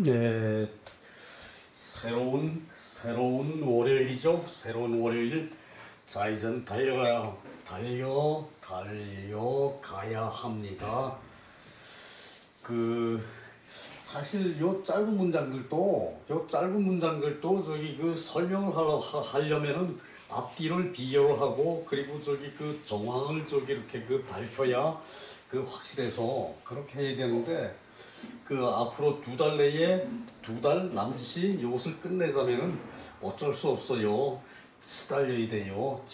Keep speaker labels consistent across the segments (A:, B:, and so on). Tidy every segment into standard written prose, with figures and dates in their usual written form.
A: 네, 새로운 월요일이죠. 새로운 월요일. 자, 이젠 달려가야 합니다. 사실 요 짧은 문장들도 저기 설명을 하려면은 앞뒤를 비교를 하고, 그리고 저기 정황을 저기 이렇게 발표야 확실해서 그렇게 해야 되는데, 앞으로 두 달 내에 두 달 남짓이 이것을 끝내자면은 어쩔 수 없어요. 치달려야 돼요.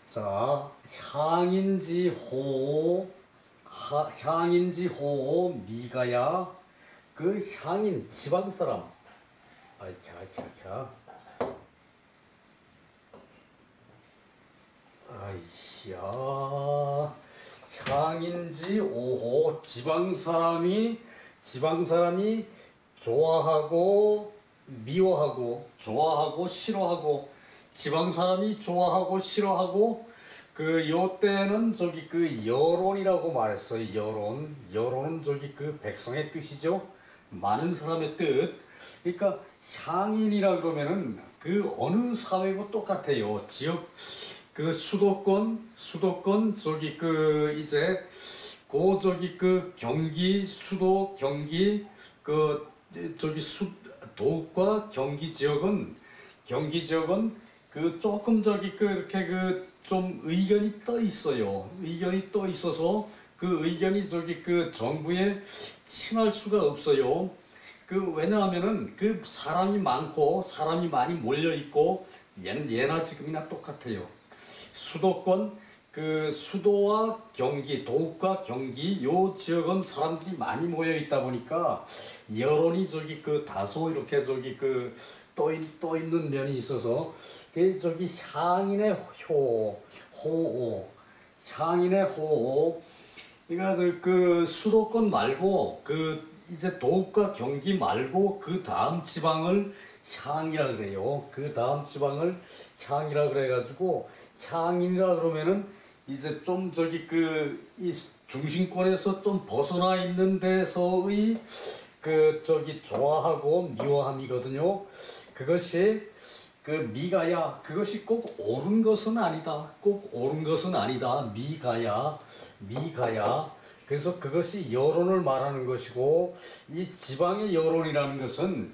A: 자, 향인지 호호 미가야. 향인 지방 사람. 아이씨야. 향인지 오호 지방 사람이 좋아하고 미워하고, 좋아하고 싫어하고, 지방 사람이 좋아하고 싫어하고, 요때는 저기 여론이라고 말했어요. 여론은 저기 백성의 뜻이죠. 많은 사람의 뜻. 그러니까 향인이라 그러면은 어느 사회고 똑같아요. 지역 수도권 저기 이제 저기 경기 수도 경기 저기 도읍과 경기 지역은 조금 저기 이렇게 좀 의견이 떠 있어요. 의견이 떠 있어서 의견이 저기 정부에 친할 수가 없어요. 왜냐하면은 사람이 많고 사람이 많이 몰려 있고, 예나 지금이나 똑같아요. 수도권 수도와 경기, 도읍과 경기 요 지역은 사람들이 많이 모여 있다 보니까 여론이 저기 다소 이렇게 저기 떠 있는 면이 있어서, 저기 향인의 호호. 그러니까 수도권 말고 이제 도읍과 경기 말고 다음 지방을 향이라 그래요. 다음 지방을 향이라 그래가지고, 향인이라 그러면은 이제 좀 저기 이 중심권에서 좀 벗어나 있는 데서의 저기 좋아하고 미워함이거든요. 그것이 미가야, 그것이 꼭 옳은 것은 아니다. 미가야. 그래서 그것이 여론을 말하는 것이고, 이 지방의 여론이라는 것은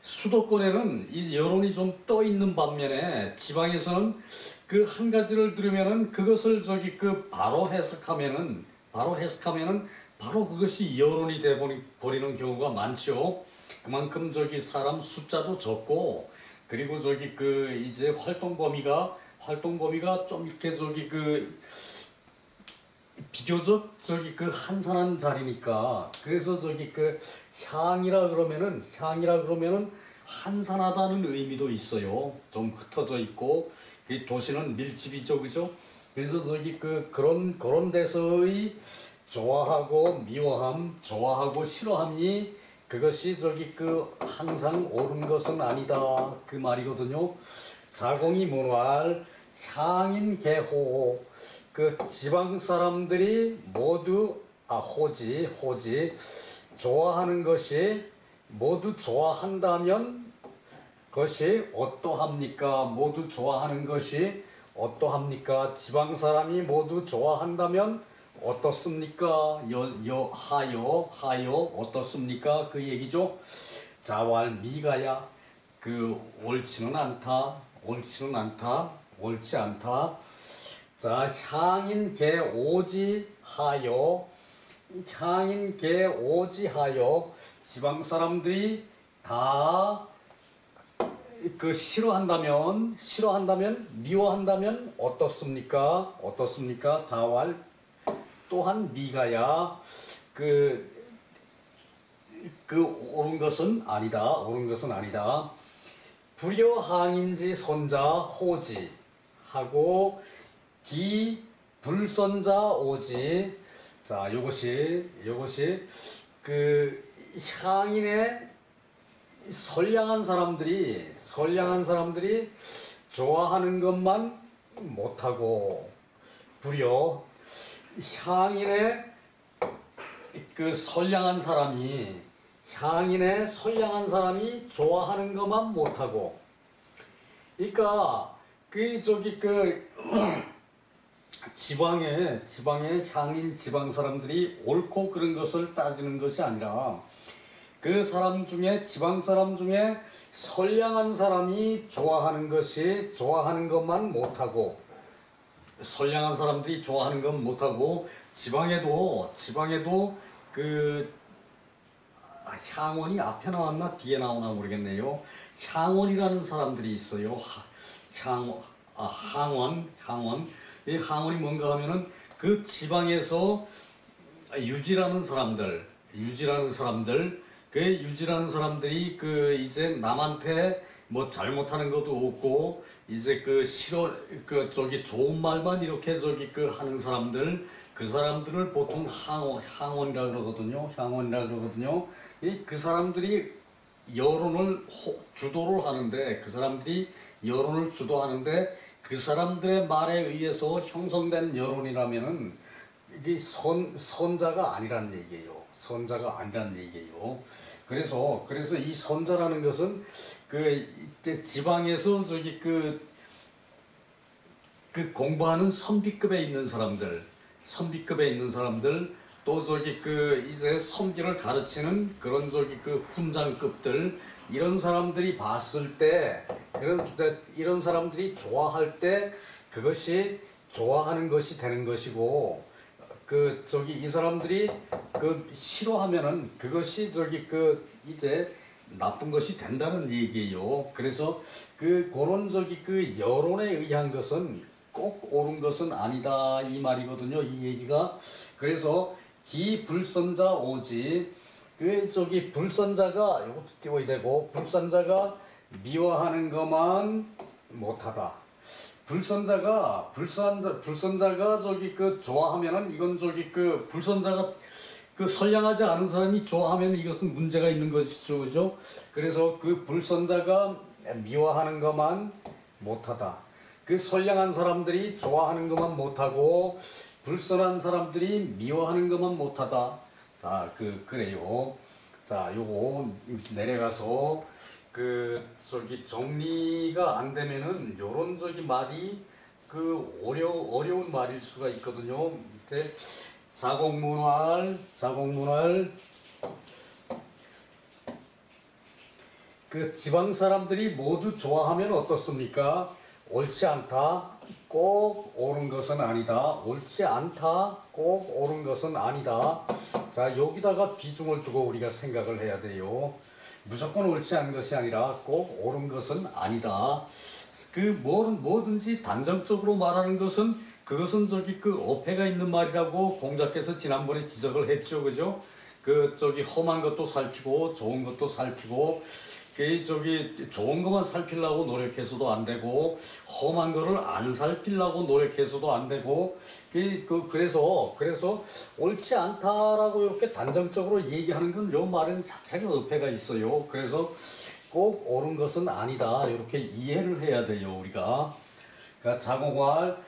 A: 수도권에는 이 여론이 좀 떠 있는 반면에, 지방에서는 한 가지를 들으면은 그것을 저기 바로 해석하면은 바로 그것이 여론이 돼 버리는 경우가 많죠. 그만큼 저기 사람 숫자도 적고, 그리고 저기 이제 활동 범위가 좀 이렇게 저기 비교적 저기 한산한 자리니까, 그래서 저기 향이라 그러면은 한산하다는 의미도 있어요. 좀 흩어져 있고, 도시는 밀집이죠, 그죠? 그래서 저기 그런 데서의 좋아하고 미워함, 좋아하고 싫어함이, 그것이 저기 항상 옳은 것은 아니다, 그 말이거든요. 자공이 문활 향인 개호. 지방 사람들이 모두 호지 좋아하는 것이, 모두 좋아한다면 그것이 어떠합니까? 모두 좋아하는 것이 어떠합니까? 지방 사람이 모두 좋아한다면 어떻습니까? 하여 어떻습니까? 그 얘기죠. 자왈 미가야. 옳지 않다. 자, 향인 개 오지하여. 지방 사람들이 다 싫어한다면, 미워한다면 어떻습니까? 자왈 또한 미가야. 옳은 것은 아니다. 불여항인지 선자 호지 하고, 기 불선자 오지. 자, 요것이 향인의 선량한 사람들이 좋아하는 것만 못하고, 불여 향인의 그 선량한 사람이 향인의 선량한 사람이 좋아하는 것만 못하고, 그러니까 지방의 향인 지방 사람들이 옳고 그른 것을 따지는 것이 아니라 그 사람 중에 지방 사람 중에 선량한 사람이 좋아하는 것만 못하고, 선량한 사람들이 좋아하는 건 못하고, 지방에도 향원이 앞에 나왔나 뒤에 나오나 모르겠네요. 향원이라는 사람들이 있어요. 항원. 이 항원이 뭔가 하면은 그 지방에서 유지라는 사람들이 이제 남한테 뭐 잘못하는 것도 없고, 이제 좋은 말만 이렇게 하는 사람들, 그 사람들을 보통 향원이라 그러거든요. 그 사람들이 여론을 주도를 하는데, 그 사람들의 말에 의해서 형성된 여론이라면은 이게 선자가 아니란 얘기예요. 그래서 이 선자라는 것은 지방에서 공부하는 선비급에 있는 사람들, 또 이제 선비를 가르치는 그런 훈장급들, 이런 사람들이 봤을 때, 이런 사람들이 좋아할 때 그것이 좋아하는 것이 되는 것이고, 이 사람들이 싫어하면은 그것이 이제 나쁜 것이 된다는 얘기예요. 그래서 그런 여론에 의한 것은 꼭 옳은 것은 아니다 이 말이거든요. 이 얘기가. 그래서 기불선자 오지, 불선자가 이것도 띄워야 되고, 불선자가 미워하는 것만 못하다. 불선자가 좋아하면은 이건 불선자가 선량하지 않은 사람이 좋아하면 이것은 문제가 있는 것이죠. 그죠? 그래서 불선자가 미워하는 것만 못하다. 선량한 사람들이 좋아하는 것만 못하고, 불선한 사람들이 미워하는 것만 못하다. 그래요. 자, 요거 내려가서 정리가 안 되면은 요런 말이 어려운 말일 수가 있거든요. 밑에 자곡문활 지방 사람들이 모두 좋아하면 어떻습니까? 옳지 않다, 꼭 옳은 것은 아니다. 옳지 않다, 꼭 옳은 것은 아니다. 자, 여기다가 비중을 두고 우리가 생각을 해야 돼요. 무조건 옳지 않은 것이 아니라 꼭 옳은 것은 아니다. 뭐든지 단정적으로 말하는 것은 그것은 어폐가 있는 말이라고 공자께서 지난번에 지적을 했죠. 그죠? 험한 것도 살피고 좋은 것도 살피고, 좋은 것만 살피려고 노력해서도 안 되고, 험한 거를 안 살피려고 노력해서도 안 되고, 그래서 옳지 않다라고 이렇게 단정적으로 얘기하는 건 요 말은 자체가 어폐가 있어요. 그래서 꼭 옳은 것은 아니다, 이렇게 이해를 해야 돼요, 우리가. 그러니까 자공활,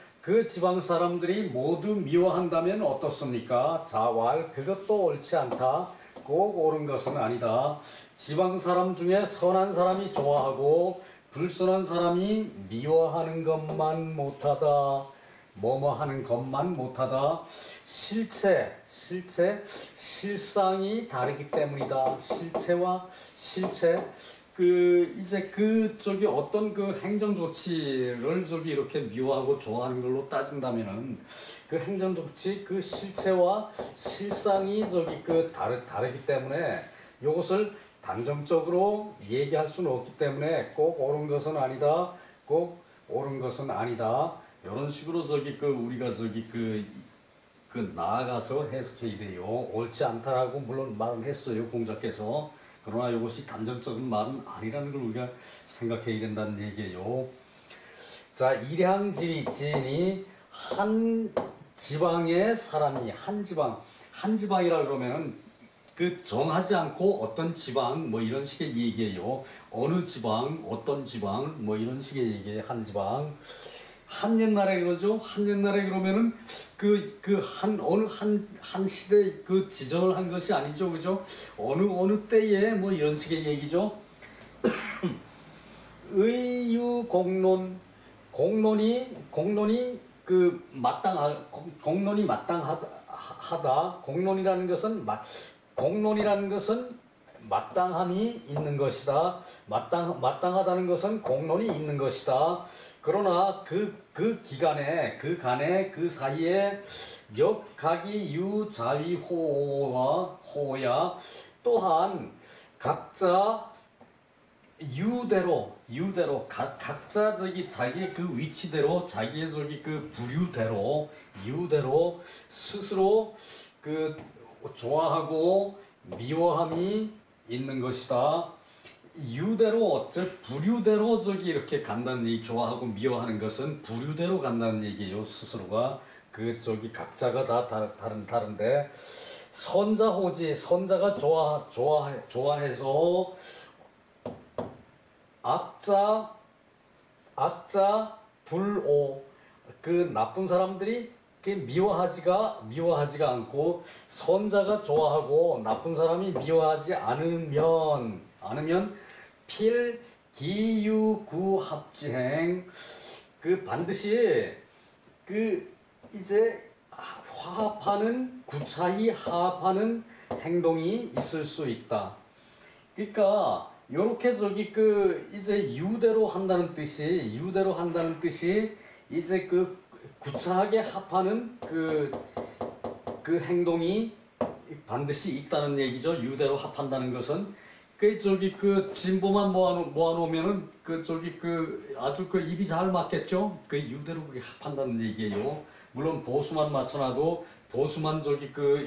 A: 지방 사람들이 모두 미워한다면 어떻습니까? 자활, 그것도 옳지 않다, 꼭 옳은 것은 아니다. 지방 사람 중에 선한 사람이 좋아하고 불선한 사람이 미워하는 것만 못하다. 하는 것만 못하다. 실상이 다르기 때문이다. 실체와 실체. 어떤 행정 조치를 이렇게 미워하고 좋아하는 걸로 따진다면은 행정 조치 실체와 실상이 다르기 때문에 이것을 단정적으로 얘기할 수는 없기 때문에 꼭 옳은 것은 아니다, 꼭 옳은 것은 아니다, 이런 식으로 우리가 나아가서 해석해야 돼요. 옳지 않다라고 물론 말은 했어요, 공자께서. 그러나 이것이 단정적인 말은 아니라는 걸 우리가 생각해야 된다는 얘기예요. 자, 일향지인이 한 지방의 사람이, 한 지방이라 그러면은 정하지 않고 어떤 지방 뭐 이런 식의 얘기예요. 어느 지방, 어떤 지방 뭐 이런 식의 얘기예요. 한 한 옛날에 그러죠. 한 옛날에 그러면은 어느 한 시대 그 지정을 한 것이 아니죠. 그죠? 어느 때에 뭐 이런 식의 얘기죠. 의유공론, 공론이 공론이 마땅하다. 공론이라는 것은 마땅함이 있는 것이다. 마땅하다는 것은 공론이 있는 것이다. 그러나 그 간에 그 사이에 역학이 유자위 호야 또한 각자 유대로 각자 자기의 그 위치대로 자기의 그 부류대로 유대로 스스로 그 좋아하고 미워함이 있는 것이다. 유대로 부류대로 이렇게 간다는 얘기, 좋아하고 미워하는 것은 부류대로 간다는 얘기예요. 스스로가 각자가 다 다른데 선자호지, 선자가 좋아해서 악자 불오, 그 나쁜 사람들이 미워하지가 않고 선자가 좋아하고 나쁜 사람이 미워하지 않으면 필기유구합지행, 반드시 이제 구차히 화합하는 행동이 있을 수 있다. 그러니까 요렇게 이제 유대로 한다는 뜻이 이제 구차하게 합하는 그 행동이 반드시 있다는 얘기죠. 유대로 합한다는 것은 진보만 모아놓으면은 아주 입이 잘 맞겠죠. 유대로 합한다는 얘기예요. 물론 보수만 맞춰놔도 보수만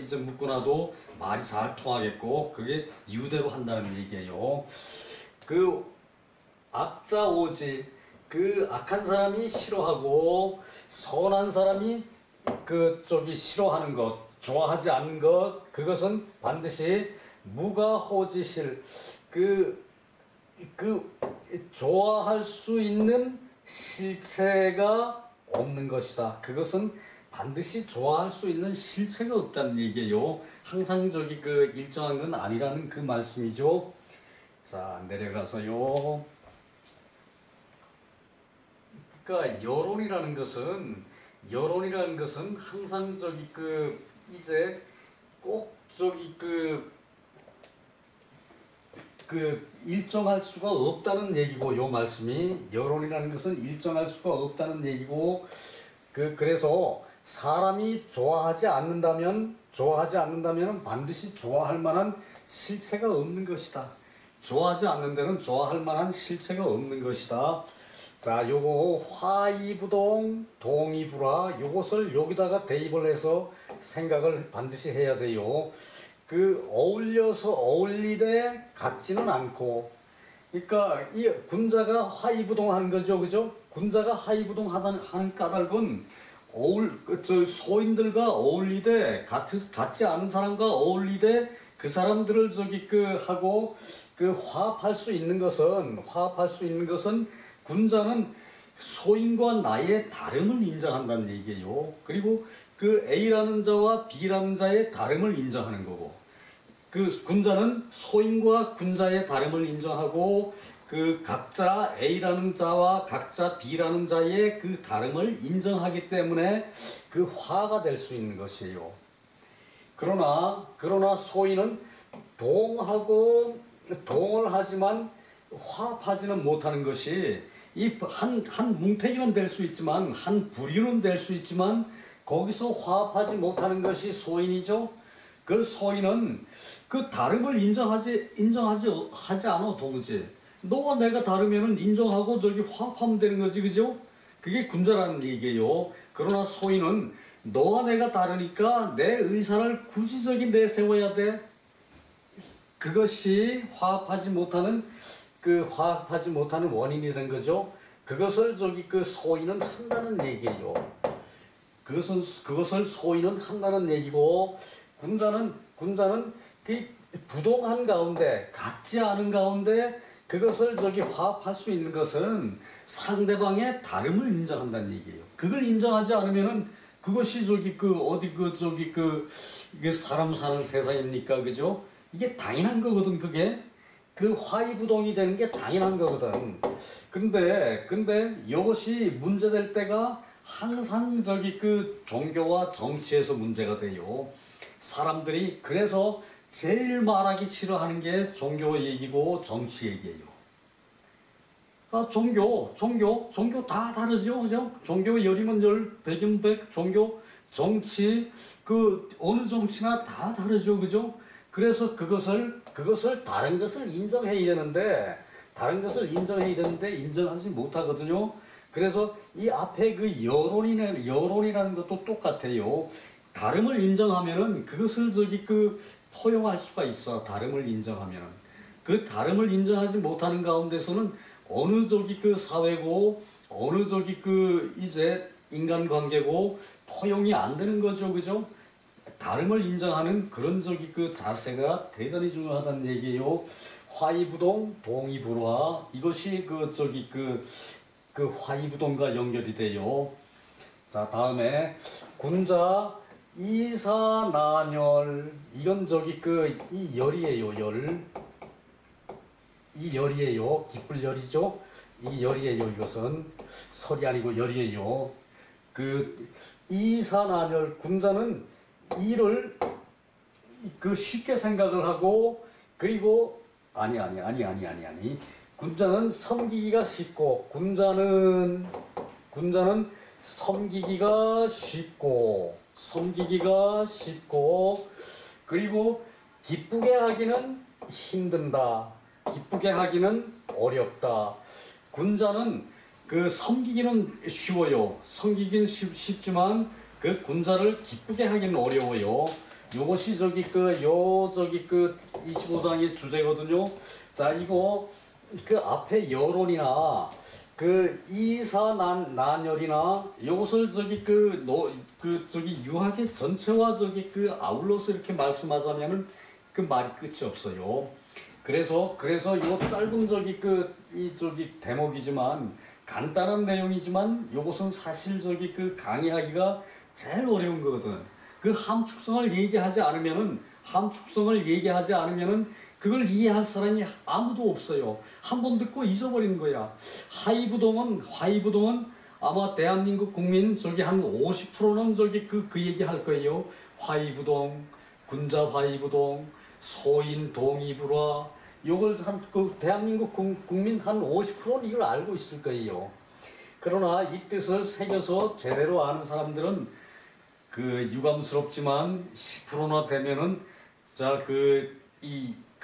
A: 이제 묶어놔도 말이 잘 통하겠고 그게 유대로 한다는 얘기예요. 악자오지, 악한 사람이 싫어하고 선한 사람이 싫어하는 것, 좋아하지 않는 것, 그것은 반드시 무가호지실, 좋아할 수 있는 실체가 없는 것이다. 그것은 반드시 좋아할 수 있는 실체가 없다는 얘기예요. 항상 일정한 건 아니라는 그 말씀이죠. 자, 내려가서요. 그러니까 여론이라는 것은 항상 이제 꼭 일정할 수가 없다는 얘기고, 요 말씀이 여론이라는 것은 일정할 수가 없다는 얘기고, 그래서 사람이 좋아하지 않는다면 반드시 좋아할 만한 실체가 없는 것이다. 좋아하지 않는 데는 좋아할 만한 실체가 없는 것이다. 자, 요거 화이부동 동이부라, 요것을 여기다가 대입을 해서 생각을 반드시 해야 돼요. 어울려서 어울리되 같지는 않고, 그러니까 이 군자가 화이부동하는 거죠, 그죠? 군자가 화이부동 하는 까닭은 소인들과 어울리되 같지 않은 사람과 어울리되 그 사람들을 하고 화합할 수 있는 것은 군자는 소인과 나의 다름을 인정한다는 얘기예요. 그리고 A라는 자와 B라는 자의 다름을 인정하는 거고, 군자는 소인과 군자의 다름을 인정하고 각자 A라는 자와 각자 B라는 자의 다름을 인정하기 때문에 화가 될 수 있는 것이에요. 그러나 소인은 동을 하지만 화합하지는 못하는 것이, 한 뭉태기는 될 수 있지만, 한 부류는 될 수 있지만, 거기서 화합하지 못하는 것이 소인이죠. 소인은 다름을 인정하지 않아, 도무지. 너와 내가 다르면은 인정하고 화합하면 되는 거지, 그죠? 그게 군자라는 얘기예요. 그러나 소인은 너와 내가 다르니까 내 의사를 굳이 내세워야 돼. 그것이 화합하지 못하는 원인이 된 거죠. 그것을 소인은 한다는 얘기예요. 그것을 소인은 한다는 얘기고, 군자는 부동한 가운데, 같지 않은 가운데 그것을 저기 화합할 수 있는 것은 상대방의 다름을 인정한다는 얘기예요. 그걸 인정하지 않으면은 그것이 저기 그 어디 그 저기 그 이게 사람 사는 세상입니까, 그죠? 이게 당연한 거거든. 그게 그 화이부동이 되는 게 당연한 거거든. 근데 이것이 문제될 때가 항상 저기 그 종교와 정치에서 문제가 돼요. 사람들이 그래서 제일 말하기 싫어하는 게 종교 얘기고 정치 얘기예요. 아, 종교 다 다르죠, 그죠? 종교 열이면 열, 백이면 백, 종교, 정치, 그 어느 정치나 다 다르죠, 그죠? 그래서 그것을 다른 것을 인정해야 되는데, 인정하지 못하거든요. 그래서 이 앞에 그 여론이라는 것도 똑같아요. 다름을 인정하면은 그것을 저기 그 포용할 수가 있어. 다름을 인정하면은. 그 다름을 인정하지 못하는 가운데서는 어느 저기 그 사회고, 어느 저기 그 이제 인간관계고 포용이 안 되는 거죠, 그죠? 다름을 인정하는 그런 저기 그 자세가 대단히 중요하다는 얘기예요. 화이부동, 동의불화, 이것이 그 저기 그 화이부동과 연결이 돼요. 자, 다음에 군자 이사난열, 이건 저기 그 이 열이에요. 이 열이에요. 기쁠 열이죠. 이 열이에요. 이것은 설이 아니고 열이에요. 그 이사난열, 군자는 이를 그 쉽게 생각을 하고, 그리고 아니 군자는 섬기기가 쉽고, 군자는 섬기기가 쉽고, 그리고 기쁘게 하기는 힘든다. 기쁘게 하기는 어렵다. 군자는 그 섬기기는 쉬워요. 섬기기는 쉽지만 그 군자를 기쁘게 하기는 어려워요. 요것이 저기 그 25장의 주제거든요. 자, 이거 그 앞에 여론이나 그 이사난열이나 요것을 저기 저기 유학의 전체와 저기 그 아울러서 이렇게 말씀하자면은 그 말이 끝이 없어요. 그래서 요 짧은 저기 이 저기 대목이지만, 간단한 내용이지만 요것은 사실 저기 그 강의하기가 제일 어려운 거거든. 그 함축성을 얘기하지 않으면은 그걸 이해할 사람이 아무도 없어요. 한 번 듣고 잊어버리는 거야. 화이부동은 아마 대한민국 국민 저기 한 50%는 저기 그 얘기 할 거예요. 화이부동, 군자 화이부동, 소인 동의불화, 요걸 그 대한민국 국민 한 50%는 이걸 알고 있을 거예요. 그러나 이 뜻을 새겨서 제대로 아는 사람들은 그 유감스럽지만 10%나 되면은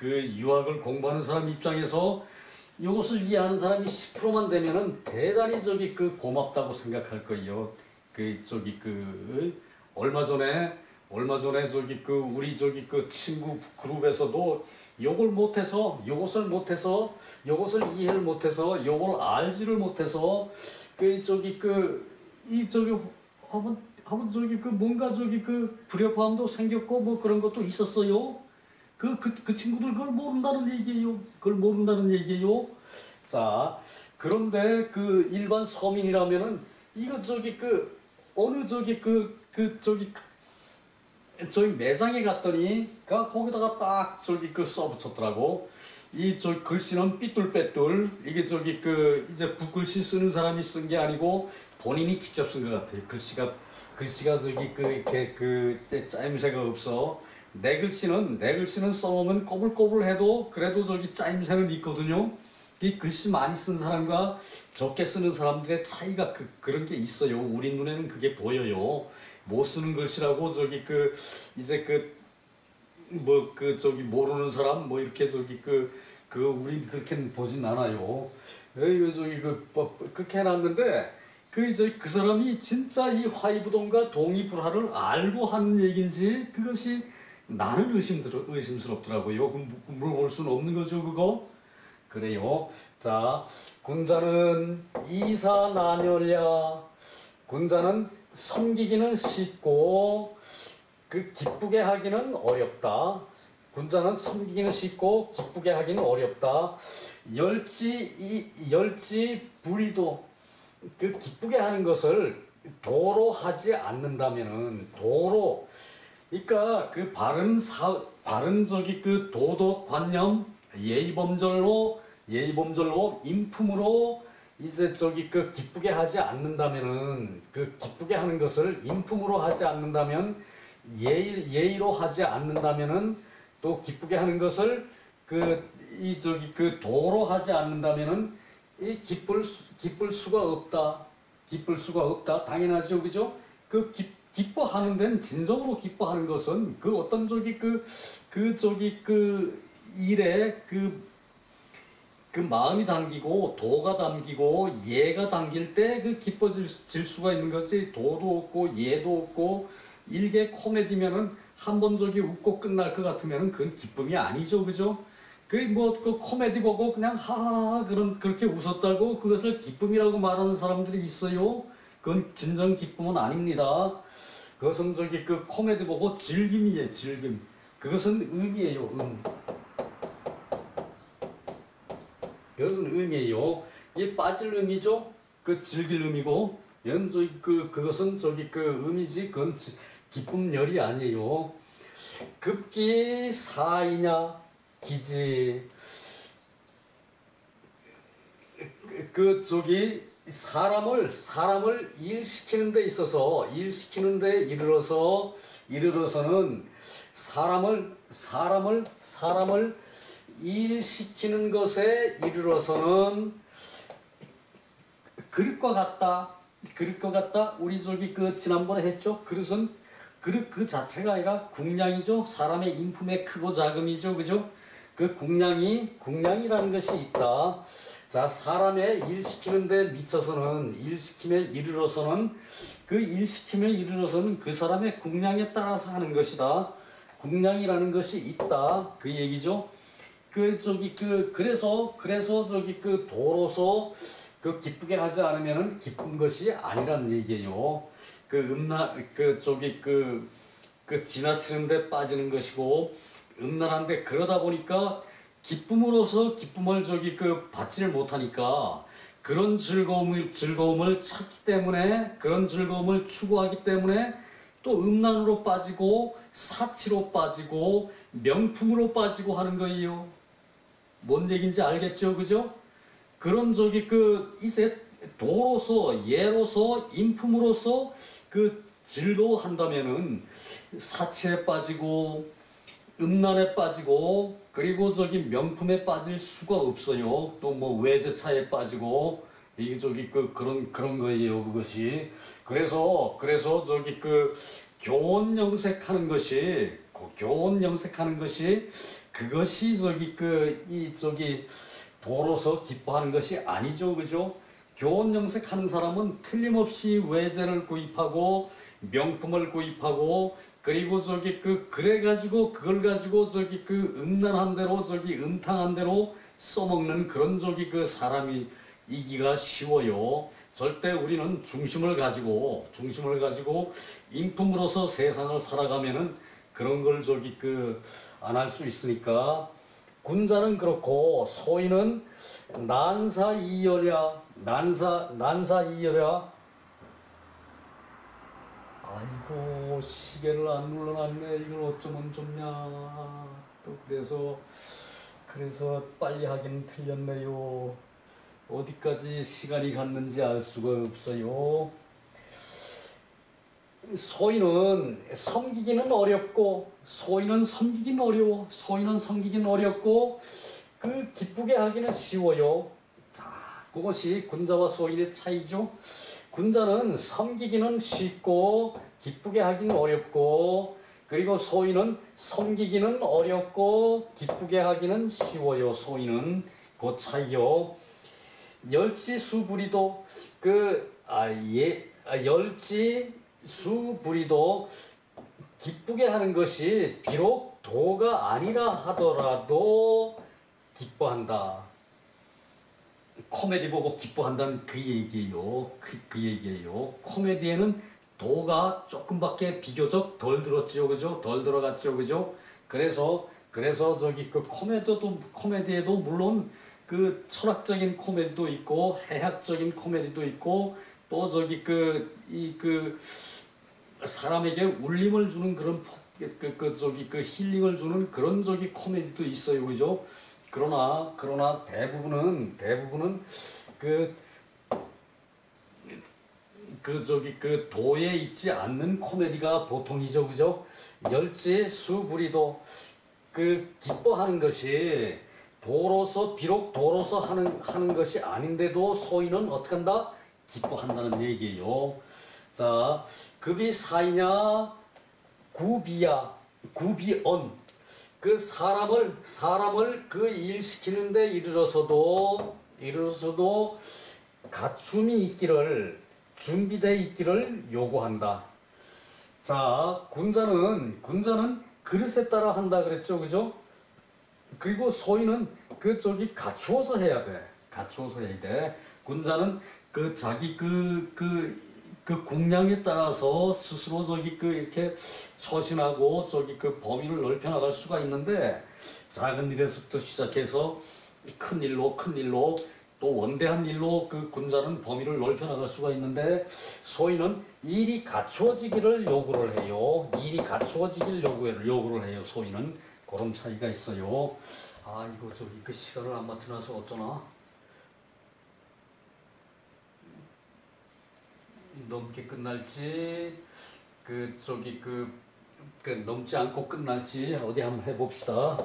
A: 유학을 공부하는 사람 입장에서 이것을 이해하는 사람이 10%만 되면은 대단히 저기 그 고맙다고 생각할 거예요. 얼마 전에 저기 그 우리 저기 그 친구 그룹에서도 요것을 이해를 못해서, 요걸 알지를 못해서 한번 저기 그 뭔가 저기 그 불협화음도 생겼고 뭐 그런 것도 있었어요. 그 친구들 그걸 모른다는 얘기예요. 자, 그런데 그 일반 서민이라면은 이거 저기 그 어느 저기 저기 매장에 갔더니 거기다가 딱 저기 그 써붙였더라고. 저 글씨는 삐뚤빼뚤, 이게 저기 그 이제 붓글씨 쓰는 사람이 쓴 게 아니고 본인이 직접 쓴 것 같아요. 글씨가 저기 이렇게 짜임새가 없어. 내 글씨는 써놓으면 꼬불꼬불해도 그래도 저기 짜임새는 있거든요. 이 글씨 많이 쓴 사람과 적게 쓰는 사람들의 차이가 그런 게 있어요. 우리 눈에는 그게 보여요. 못 쓰는 글씨라고 저기 저기 모르는 사람 뭐 이렇게 저기 우린 그렇게 보진 않아요. 그렇게 해놨는데 그 사람이 진짜 이 화이부동과 동의불화를 알고 하는 얘기인지 그것이 나는 의심스럽더라고요. 물어볼 수는 없는 거죠, 그거? 그래요. 자, 군자는 이사난열야. 군자는 섬기기는 쉽고 그 기쁘게 하기는 어렵다. 군자는 섬기기는 쉽고 기쁘게 하기는 어렵다. 열지 불이도 그 기쁘게 하는 것을 도로 하지 않는다면은 도로 그러니까 그 바른 저기 그 도덕관념 예의범절로 인품으로 이제 저기 그 기쁘게 하지 않는다면은 그 기쁘게 하는 것을 인품으로 하지 않는다면 예의로 하지 않는다면은 또 기쁘게 하는 것을 이 저기 그 도로 하지 않는다면은 이 기쁠 수가 없다. 기쁠 수가 없다. 당연하죠, 그죠? 기뻐하는 데는 진정으로 기뻐하는 것은 그 어떤 저기 그 일에 그 마음이 담기고 도가 담기고 예가 담길 때 그 기뻐질 수가 있는 것이 도도 없고 예도 없고 일개 코미디면은 한 번 저기 웃고 끝날 것 같으면은 그건 기쁨이 아니죠, 그죠? 그 코미디 보고 그냥 하하하 그렇게 웃었다고 그것을 기쁨이라고 말하는 사람들이 있어요. 그건 진정 기쁨은 아닙니다. 그것은 저기 그 코미디 보고 즐김이에요, 즐김. 그것은 의미예요, 그것은 의미예요. 이게 빠질 의미죠. 그 즐길 의미고, 그것은 저기 그 의미지. 그건 기쁨열이 아니에요. 급기 사이냐 기지. 저기 사람을 일시키는 데 있어서 일시키는 데 이르러서는 사람을 일시키는 것에 이르러서는 그릇과 같다. 우리 저기 그 지난번에 했죠. 그릇 그 자체가 아니라 궁량이죠. 사람의 인품의 크고 작음이죠, 그죠? 그 궁량이라는 것이 있다. 자, 사람의 일시키는 데 미쳐서는 일시킴에 이르러서는 그 사람의 궁량에 따라서 하는 것이다. 궁량이라는 것이 있다. 그 얘기죠. 그래서 저기 그 도로서 그 기쁘게 하지 않으면은 기쁜 것이 아니란 얘기예요. 지나치는데 빠지는 것이고 음란한데 그러다 보니까 기쁨으로서 기쁨을 받지를 못하니까 그런 즐거움을 찾기 때문에 그런 즐거움을 추구하기 때문에 또 음란으로 빠지고 사치로 빠지고 명품으로 빠지고 하는 거예요. 뭔 얘기인지 알겠죠, 그죠? 그런 이제 도로서 예로서 인품으로서 즐거워한다면은 사치에 빠지고 음란에 빠지고 그리고 명품에 빠질 수가 없어요. 또 뭐 외제차에 빠지고 이게 그런 거예요, 그것이. 그래서 교원 영색하는 것이 그것이 도로서 기뻐하는 것이 아니죠, 그죠? 교원 영색하는 사람은 틀림없이 외제를 구입하고 명품을 구입하고 그리고 그래가지고 그걸 가지고 음란한 대로 음탕한 대로 써먹는 그런 사람이 이기가 쉬워요. 절대 우리는 중심을 가지고 인품으로서 세상을 살아가면은 그런 걸 안 할 수 있으니까. 군자는 그렇고 소인은 난사이여랴. 아이고, 시계를 안 눌러놨네. 이걸 어쩌면 좋냐. 또 그래서 빨리 하긴 틀렸네요. 어디까지 시간이 갔는지 알 수가 없어요. 소인은 섬기기는 어렵고 기쁘게 하기는 쉬워요. 자, 그것이 군자와 소인의 차이죠. 군자는 섬기기는 쉽고 기쁘게 하기는 어렵고, 그리고 소인은 섬기기는 어렵고 기쁘게 하기는 쉬워요. 소인은 그 차이요. 열지수부리도 열지수부리도 기쁘게 하는 것이 비록 도가 아니라 하더라도 기뻐한다. 코미디 보고 기뻐한다는 그 얘기예요. 그 얘기예요. 코미디에는 도가 조금밖에 비교적 덜 들었죠, 그죠? 덜 들어갔죠, 그죠? 그래서 그래서 저기 그 코미디에도 물론 그 철학적인 코미디도 있고 해학적인 코미디도 있고 또 저기 그 사람에게 울림을 주는 그런 저기 그 힐링을 주는 그런 저기 코미디도 있어요, 그죠? 그러나 대부분은 저기 그 도에 있지 않는 코미디가 보통이죠, 그죠? 열재수부리도 그 기뻐하는 것이 비록 도로서 하는 것이 아닌데도 소인은 어떻게 한다? 기뻐한다는 얘기예요. 자, 급이 사이냐 구비야 구비언 그 사람을 그 일 시키는데 이르러서도 갖춤이 있기를 준비되어 있기를 요구한다. 자, 군자는 그릇에 따라 한다 그랬죠, 그죠? 그리고 소인은 그 저기 갖추어서 해야 돼. 갖추어서 해야 돼. 군자는 그 자기 그 국량에 따라서 스스로 저기 그 이렇게 처신하고 저기 그 범위를 넓혀 나갈 수가 있는데 작은 일에서부터 시작해서 큰 일로 또 원대한 일로 그 군자는 범위를 넓혀 나갈 수가 있는데 소인은 일이 갖추어지기를 요구를 해요. 일이 갖추어지기를 요구를 해요. 소인은 그런 차이가 있어요. 아, 이거 저기 그 시간을 안 맞춰놔서 어쩌나? 넘게 끝날지 넘지 않고 끝날지 어디 한번 해봅시다.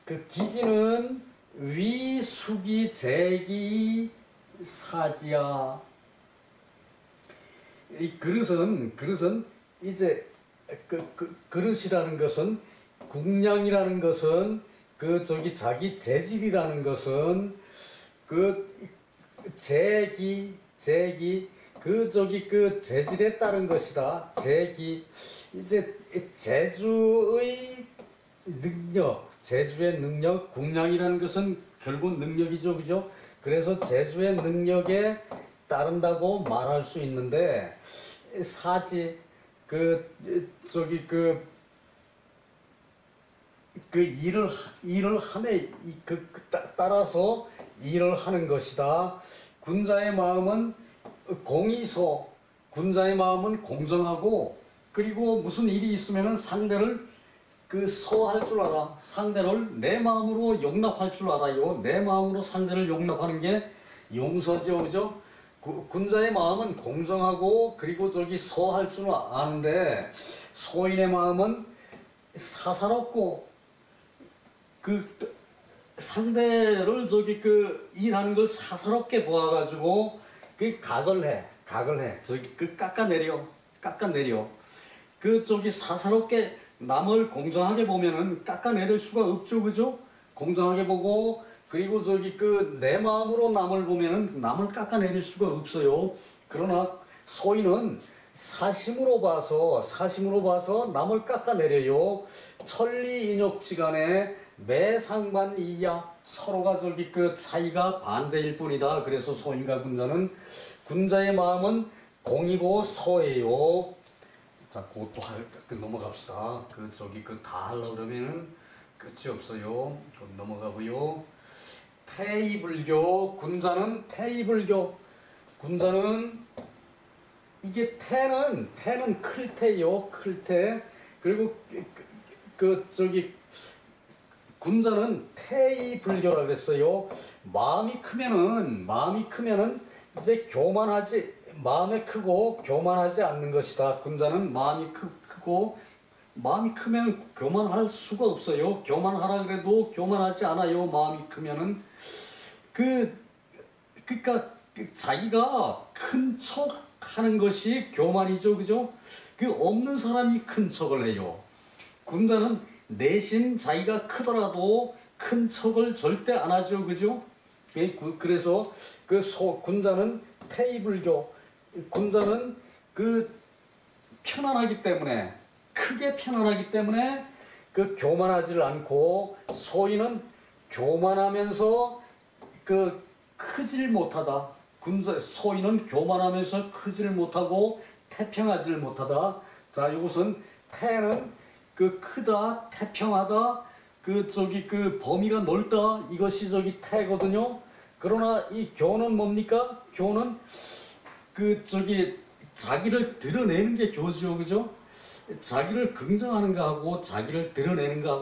A: 그 기지는 위수기 제기 사지야. 이 그릇은 이제 그릇이라는 것은 국량이라는 것은 그 저기 자기 재질이라는 것은 그 재기 그 저기 그 재질에 따른 것이다. 재기 이제 제주의 능력 국량이라는 것은 결국 능력이죠, 그죠? 그래서 제주의 능력에 따른다고 말할 수 있는데 사지 일을 함에 따라서 일을 하는 것이다. 군자의 마음은 군자의 마음은 공정하고 그리고 무슨 일이 있으면은 상대를 서할 줄 알아. 상대를 내 마음으로 용납할 줄 알아요. 내 마음으로 상대를 용납하는 게 용서죠, 그죠? 군자의 마음은 공정하고 그리고 저기 서할 줄 아는데 소인의 마음은 사사롭고 상대를 저기 일하는 걸 사사롭게 보아가지고 각을 해. 저기 깎아내려. 저기 사사롭게 남을 공정하게 보면은 깎아내릴 수가 없죠, 그죠? 공정하게 보고 그리고 저기 내 마음으로 남을 보면은 남을 깎아내릴 수가 없어요. 그러나 소인은 사심으로 봐서 남을 깎아내려요. 천리인욕지간에 매상반이야. 서로가 저기 차이가 반대일 뿐이다. 그래서 소인과 군자의 마음은 공이고 서예요. 자, 그것도 넘어갑시다. 다 하려고 그러면은 끝이 없어요. 넘어가고요. 태이불교, 군자는 이게 태는 클테요, 클테. 그리고 군자는 태이불교라고 그랬어요. 마음이 크면은 이제 마음에 크고 교만하지 않는 것이다. 군자는 마음이 크면 교만할 수가 없어요. 교만하라 그래도 교만하지 않아요. 마음이 크면은 그러니까 자기가 큰 척 하는 것이 교만이죠, 그죠? 없는 사람이 큰 척을 해요. 군자는 내심 자기가 크더라도 큰 척을 절대 안 하죠, 그죠? 그래서 군자는 태이불교, 군자는 편안하기 때문에 크게 편안하기 때문에 교만하지를 않고 소인은 교만하면서 크질 못하다. 소인은 교만하면서 크지를 못하고 태평하지를 못하다. 자, 이것은 태는 그 크다, 태평하다, 그 범위가 넓다, 이것이 태거든요. 그러나 이 교는 뭡니까? 교는 자기를 드러내는 게 교죠, 그죠? 자기를 긍정하는 거하고 자기를 드러내는 거하고